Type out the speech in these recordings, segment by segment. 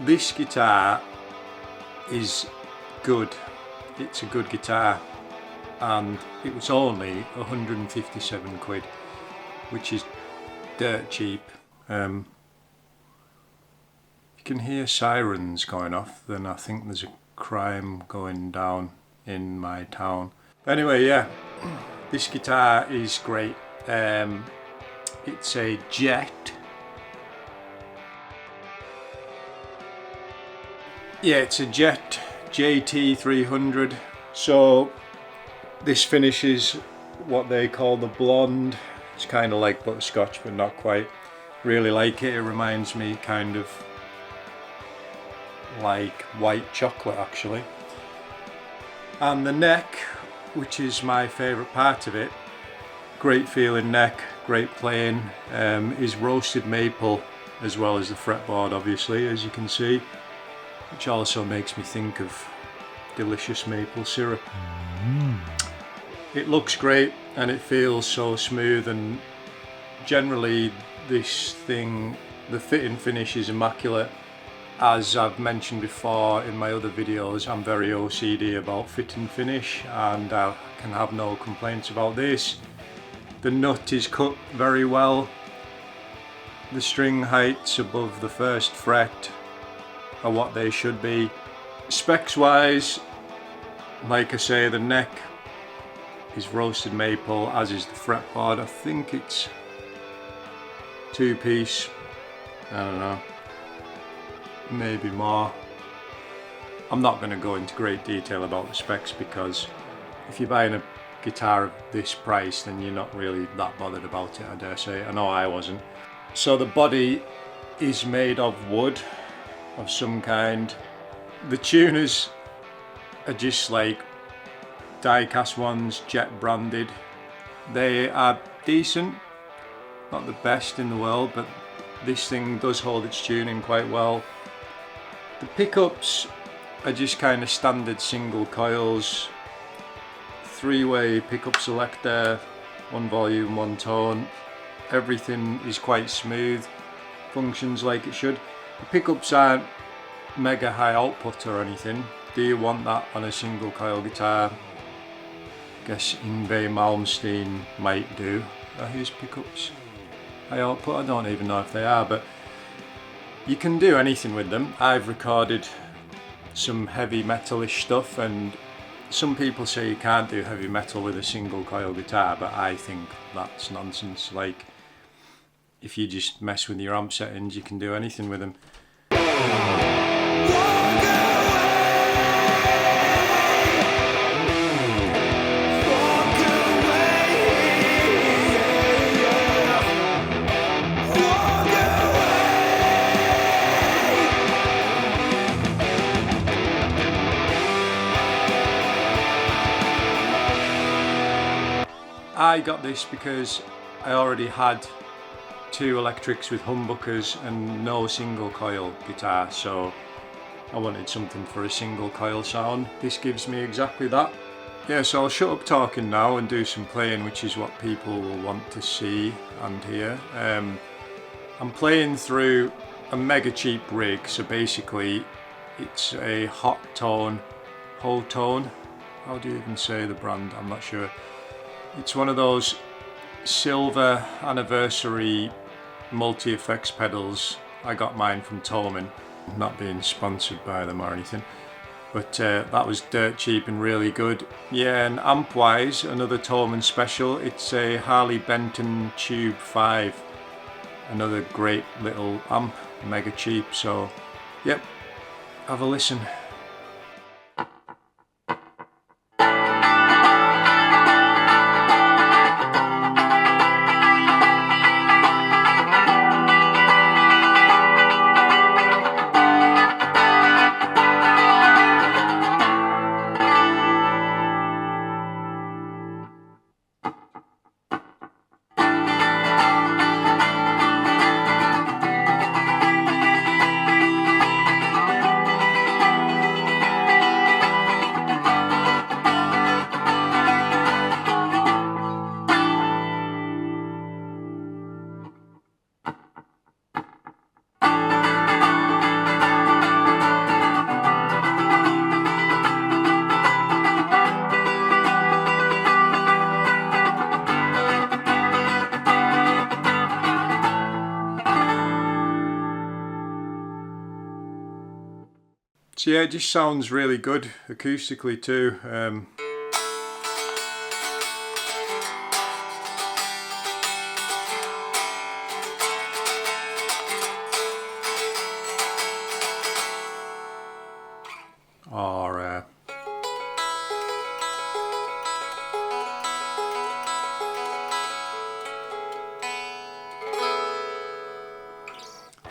This guitar is good. It's a good guitar, and it was only 157 quid, which is dirt cheap. You can hear sirens going off, then I think there's a crime going down in my town. Anyway, yeah, this guitar is great. It's a Jet. Yeah, it's a Jet JT300. So this finishes what they call the blonde. It's kind of like butterscotch, but not quite. Really like it. It reminds me kind of like white chocolate, actually. And the neck, which is my favourite part of it, great feeling neck, great playing, is roasted maple as well as the fretboard, obviously, as you can see, which also makes me think of delicious maple syrup. It looks great and it feels so smooth, and generally this thing, the fit and finish is immaculate. As I've mentioned before in my other videos, I'm very OCD about fit and finish, and I can have no complaints about this. The nut is cut very well. The string heights above the first fret are what they should be. Specs wise, like I say, the neck is roasted maple, as is the fretboard. I think it's 2-piece, I don't know, maybe more. I'm not going to go into great detail about the specs, because if you're buying a guitar of this price, then you're not really that bothered about it, I dare say. I know I wasn't. So the body is made of wood of some kind. The tuners are just like die-cast ones, Jet branded. They are decent, not the best in the world, but this thing does hold its tuning quite well. The pickups are just kind of standard single coils, 3-way pickup selector, 1 volume, 1 tone. Everything is quite smooth, functions like it should. The pickups aren't mega high output or anything. Do you want that on a single coil guitar? Guess Yngwie Malmsteen might do. Are his pickups high output? I don't even know if they are, but you can do anything with them. I've recorded some heavy metalish stuff, and some people say you can't do heavy metal with a single coil guitar, but I think that's nonsense. Like, if you just mess with your amp settings, you can do anything with them. I got this because I already had 2 electrics with humbuckers and no single coil guitar, so I wanted something for a single coil sound. This gives me exactly that. Yeah, so I'll shut up talking now and do some playing, which is what people will want to see and hear. I'm playing through a mega cheap rig, so basically it's a hot tone, whole tone. How do you even say the brand? I'm not sure. It's one of those silver anniversary multi-effects pedals. I got mine from Tolman, not being sponsored by them or anything, but that was dirt cheap and really good. Yeah, and amp wise, another Tolman special. It's a Harley Benton Tube 5, another great little amp, mega cheap. So yep, have a listen. So yeah, it just sounds really good acoustically too. Or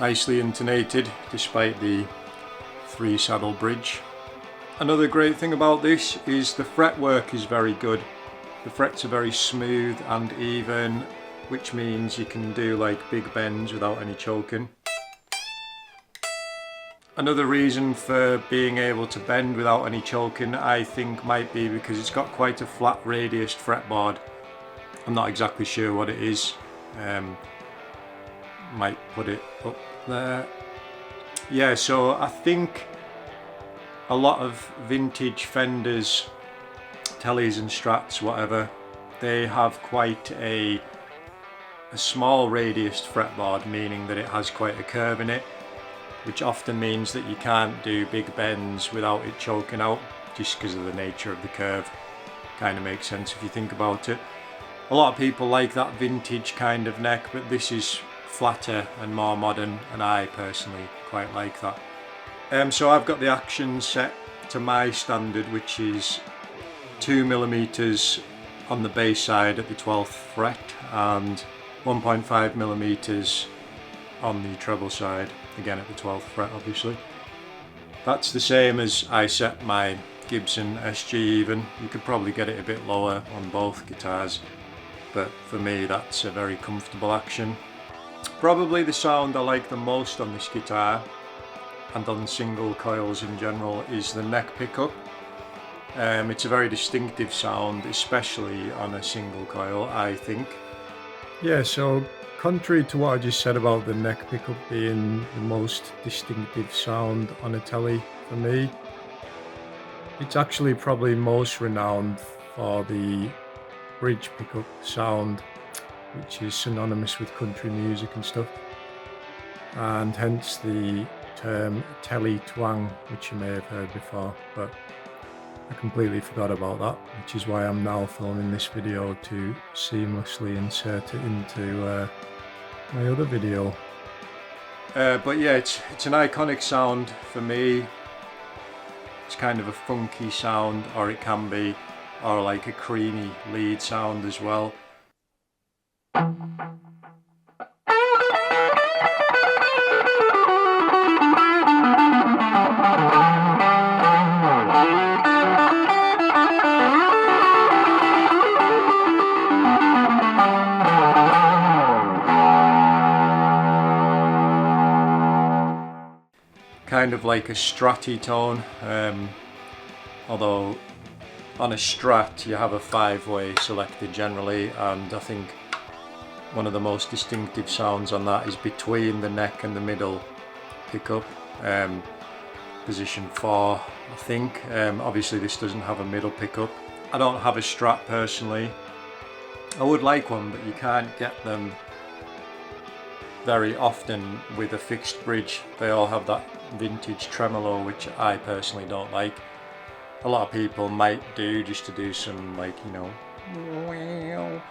nicely intonated despite the 3-saddle bridge. Another great thing about this is the fretwork is very good. The frets are very smooth and even, which means you can do like big bends without any choking. Another reason for being able to bend without any choking, I think, might be because it's got quite a flat radiused fretboard. I'm not exactly sure what it is. Might put it up there. Yeah, so I think a lot of vintage Fenders, Teles and Strats, whatever, they have quite a small radiused fretboard, meaning that it has quite a curve in it, which often means that you can't do big bends without it choking out, just because of the nature of the curve. Kind of makes sense if you think about it. A lot of people like that vintage kind of neck, but this is flatter and more modern, and I personally quite like that. So I've got the action set to my standard, which is 2mm on the bass side at the 12th fret and 1.5mm on the treble side, again at the 12th fret obviously. That's the same as I set my Gibson SG even. You could probably get it a bit lower on both guitars, but for me that's a very comfortable action. Probably the sound I like the most on this guitar and on single coils in general is the neck pickup. It's a very distinctive sound, especially on a single coil, I think. Yeah, so contrary to what I just said about the neck pickup being the most distinctive sound on a Tele for me, it's actually probably most renowned for the bridge pickup sound, which is synonymous with country music and stuff, and hence the term Tele twang, which you may have heard before, but I completely forgot about that, which is why I'm now filming this video to seamlessly insert it into my other video. But yeah, it's an iconic sound for me. It's kind of a funky sound, or it can be, or like a creamy lead sound as well. Kind of like a stratty tone, although on a Strat you have a 5-way selector generally, and I think one of the most distinctive sounds on that is between the neck and the middle pickup, position 4 I think. Obviously this doesn't have a middle pickup. I don't have a Strat personally. I would like one, but you can't get them very often with a fixed bridge. They all have that vintage tremolo, which I personally don't like. A lot of people might do just to do some, like, you know,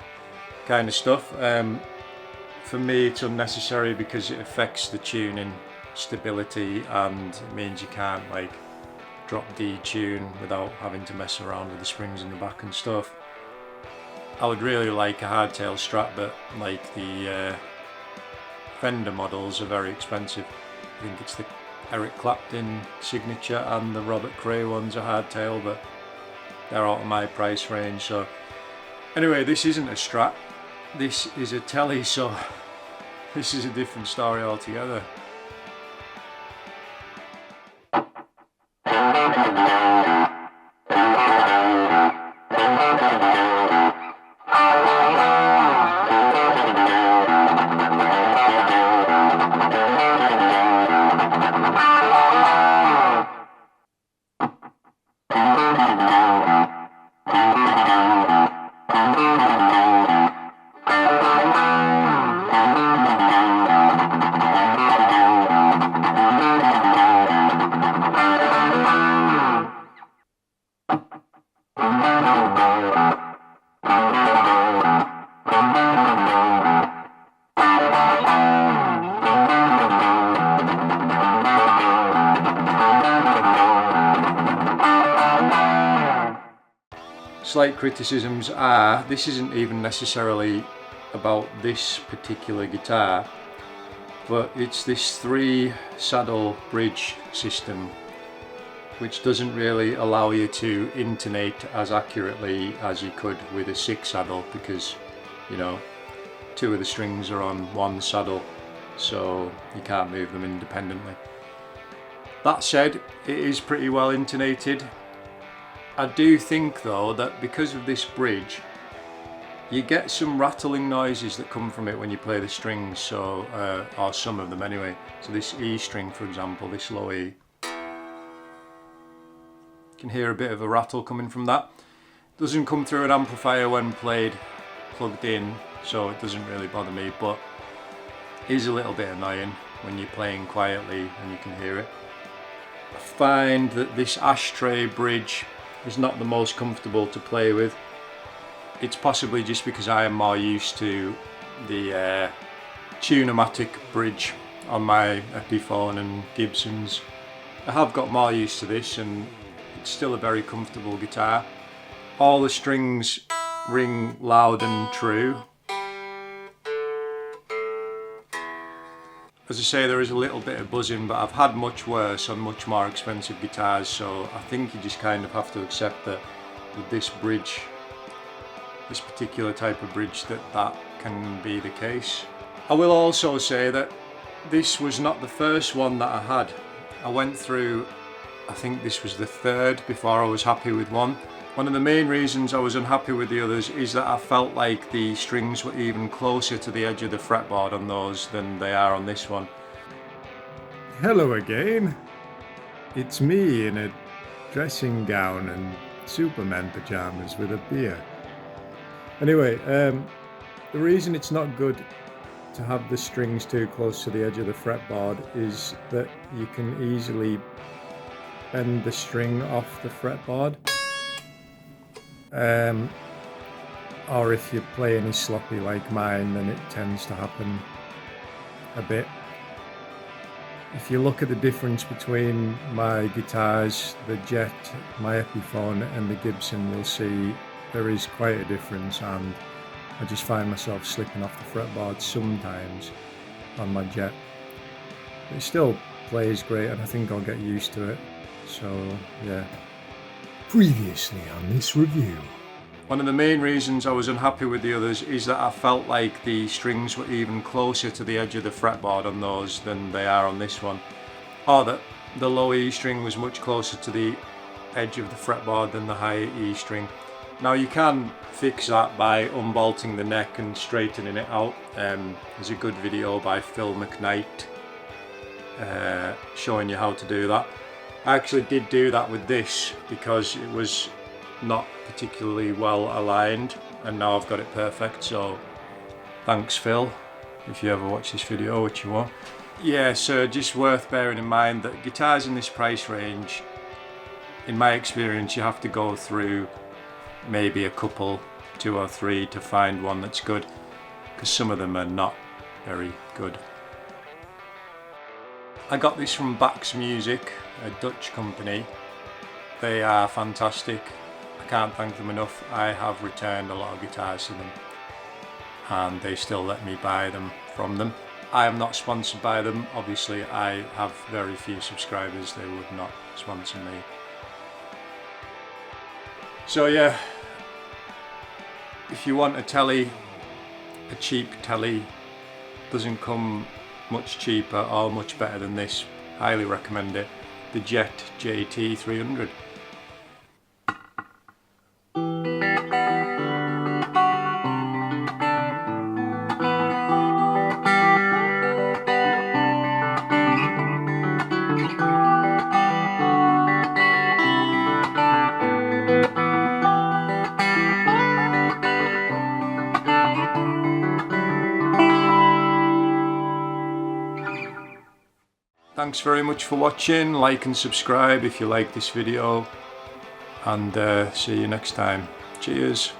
kind of stuff. For me it's unnecessary because it affects the tuning stability, and it means you can't like drop D tune without having to mess around with the springs in the back and stuff. I would really like a hardtail Strat, but like the Fender models are very expensive. I think it's the Eric Clapton signature and the Robert Cray ones are hardtail, but they're out of my price range. So anyway, this isn't a Strat, this is a Tele, so this is a different story altogether. slight criticisms are, this isn't even necessarily about this particular guitar, but it's this 3 saddle bridge system which doesn't really allow you to intonate as accurately as you could with a 6 saddle, because, you know, 2 of the strings are on 1 saddle, so you can't move them independently. That said, it is pretty well intonated. I do think though that because of this bridge, you get some rattling noises that come from it when you play the strings, so or some of them anyway. So this E string, for example, this low E, you can hear a bit of a rattle coming from that. It doesn't come through an amplifier when played plugged in, so it doesn't really bother me, but it is a little bit annoying when you're playing quietly and you can hear it. I find that this ashtray bridge is not the most comfortable to play with. It's possibly just because I am more used to the Tune-o-matic bridge on my Epiphone and Gibsons. I have got more used to this, and it's still a very comfortable guitar. All the strings ring loud and true. As I say, there is a little bit of buzzing, but I've had much worse on much more expensive guitars, so I think you just kind of have to accept that with this bridge, this particular type of bridge, that can be the case. I will also say that this was not the first one that I had. I went through, I think this was the 3rd before I was happy with one. One of the main reasons I was unhappy with the others is that I felt like the strings were even closer to the edge of the fretboard on those than they are on this one. Hello again. It's me in a dressing gown and Superman pajamas with a beer. Anyway, the reason it's not good to have the strings too close to the edge of the fretboard is that you can easily bend the string off the fretboard. Or if you're playing as sloppy like mine, then it tends to happen a bit. If you look at the difference between my guitars, the Jet, my Epiphone and the Gibson, you'll see there is quite a difference, and I just find myself slipping off the fretboard sometimes on my Jet. It still plays great, and I think I'll get used to it, so yeah. Previously on this review. One of the main reasons I was unhappy with the others is that I felt like the strings were even closer to the edge of the fretboard on those than they are on this one. Or that the low E string was much closer to the edge of the fretboard than the high E string. Now you can fix that by unbolting the neck and straightening it out. There's a good video by Phil McKnight showing you how to do that. I actually did do that with this because it was not particularly well aligned, and now I've got it perfect, so thanks Phil, if you ever watch this video, which you won't. Yeah, so just worth bearing in mind that guitars in this price range, in my experience, you have to go through maybe a couple, 2 or 3 to find one that's good, because some of them are not very good. I got this from Bax Music, a Dutch company. They are fantastic. I can't thank them enough. I have returned a lot of guitars to them and they still let me buy them from them. I am not sponsored by them. Obviously, I have very few subscribers. They would not sponsor me. So yeah, if you want a Tele, a cheap Tele, doesn't come much cheaper or much better than this. Highly recommend it. The Jet JT300. Thanks very much for watching. Like and subscribe if you like this video, and see you next time. Cheers.